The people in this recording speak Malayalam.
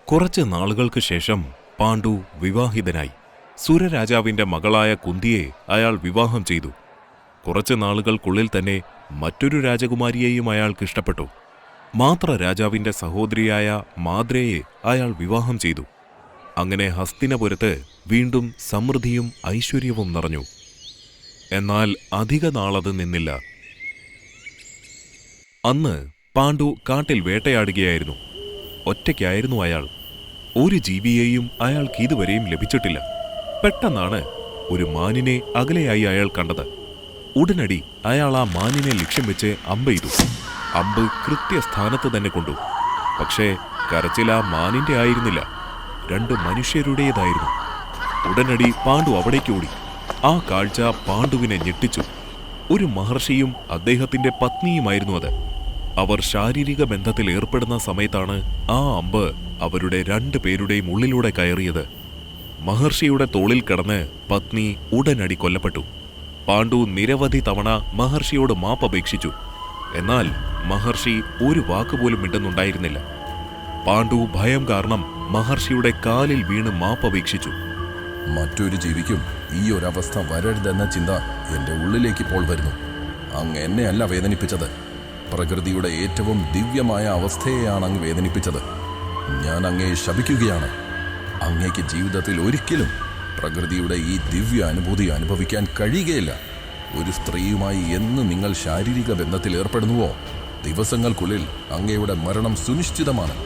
കുറച്ച് നാളുകൾക്ക് ശേഷം പാണ്ഡു വിവാഹിതനായി. സുരരാജാവിന്റെ മകളായ കുന്തിയെ അയാൾ വിവാഹം ചെയ്തു. കുറച്ച് നാളുകൾക്കുള്ളിൽ തന്നെ മറ്റൊരു രാജകുമാരിയെയും അയാൾക്ക് ഇഷ്ടപ്പെട്ടു. മാത്ര രാജാവിന്റെ സഹോദരിയായ മാദ്രയെ അയാൾ വിവാഹം ചെയ്തു. അങ്ങനെ ഹസ്തിനപുരത്ത് വീണ്ടും സമൃദ്ധിയും ഐശ്വര്യവും നിറഞ്ഞു. എന്നാൽ അധിക നാളത് നിന്നില്ല. അന്ന് പാണ്ഡു കാട്ടിൽ വേട്ടയാടുകയായിരുന്നു. ഒറ്റയ്ക്കായിരുന്നു അയാൾ. ഒരു ജീവിയെയും അയാൾക്ക് ഇതുവരെയും ലഭിച്ചിട്ടില്ല. പെട്ടെന്നാണ് ഒരു മാനിനെ അകലെയായി അയാൾ കണ്ടത്. ഉടനടി അയാൾ ആ മാനിനെ ലക്ഷ്യം വെച്ച് അമ്പെയ്തു. അമ്പ് കൃത്യസ്ഥാനത്ത് തന്നെ കൊണ്ടു. പക്ഷേ കരച്ചിൽ ആ മാനിന്റെ ആയിരുന്നില്ല, 2 മനുഷ്യരുടേതായിരുന്നു. ഉടനടി പാണ്ഡു അവിടേക്ക് ഓടി. ആ കാഴ്ച പാണ്ഡുവിനെ ഞെട്ടിച്ചു. ഒരു മഹർഷിയും അദ്ദേഹത്തിന്റെ പത്നിയുമായിരുന്നു അത്. അവർ ശാരീരിക ബന്ധത്തിൽ ഏർപ്പെടുന്ന സമയത്താണ് ആ അമ്പ് അവരുടെ 2 പേരുടെയും ഉള്ളിലൂടെ കയറിയത്. മഹർഷിയുടെ തോളിൽ കിടന്ന് പത്നി ഉടനടി കൊല്ലപ്പെട്ടു. പാണ്ഡു നിരവധി തവണ മഹർഷിയോട് മാപ്പപേക്ഷിച്ചു. എന്നാൽ മഹർഷി ഒരു വാക്കുപോലും മിണ്ടുന്നുണ്ടായിരുന്നില്ല. പാണ്ഡു ഭയം കാരണം മഹർഷിയുടെ കാലിൽ വീണ് മാപ്പപേക്ഷിച്ചു. മറ്റൊരു ജീവിക്കും ഈ ഒരവസ്ഥ വരരുതെന്ന ചിന്ത എൻ്റെ ഉള്ളിലേക്ക് ഇപ്പോൾ വരുന്നു. അങ്ങ് എന്നെയല്ല വേദനിപ്പിച്ചത്, പ്രകൃതിയുടെ ഏറ്റവും ദിവ്യമായ അവസ്ഥയെയാണ് അങ്ങ് വേദനിപ്പിച്ചത്. ഞാൻ അങ്ങയെ ശപിക്കുകയാണ്. അങ്ങേക്ക് ജീവിതത്തിൽ ഒരിക്കലും പ്രകൃതിയുടെ ഈ ദിവ്യ അനുഭൂതി അനുഭവിക്കാൻ കഴിയുകയില്ല. ഒരു സ്ത്രീയുമായി എന്ന് നിങ്ങൾ ശാരീരിക ബന്ധത്തിൽ ഏർപ്പെടുന്നുവോ, ദിവസങ്ങൾക്കുള്ളിൽ അങ്ങയുടെ മരണം സുനിശ്ചിതമാണ്.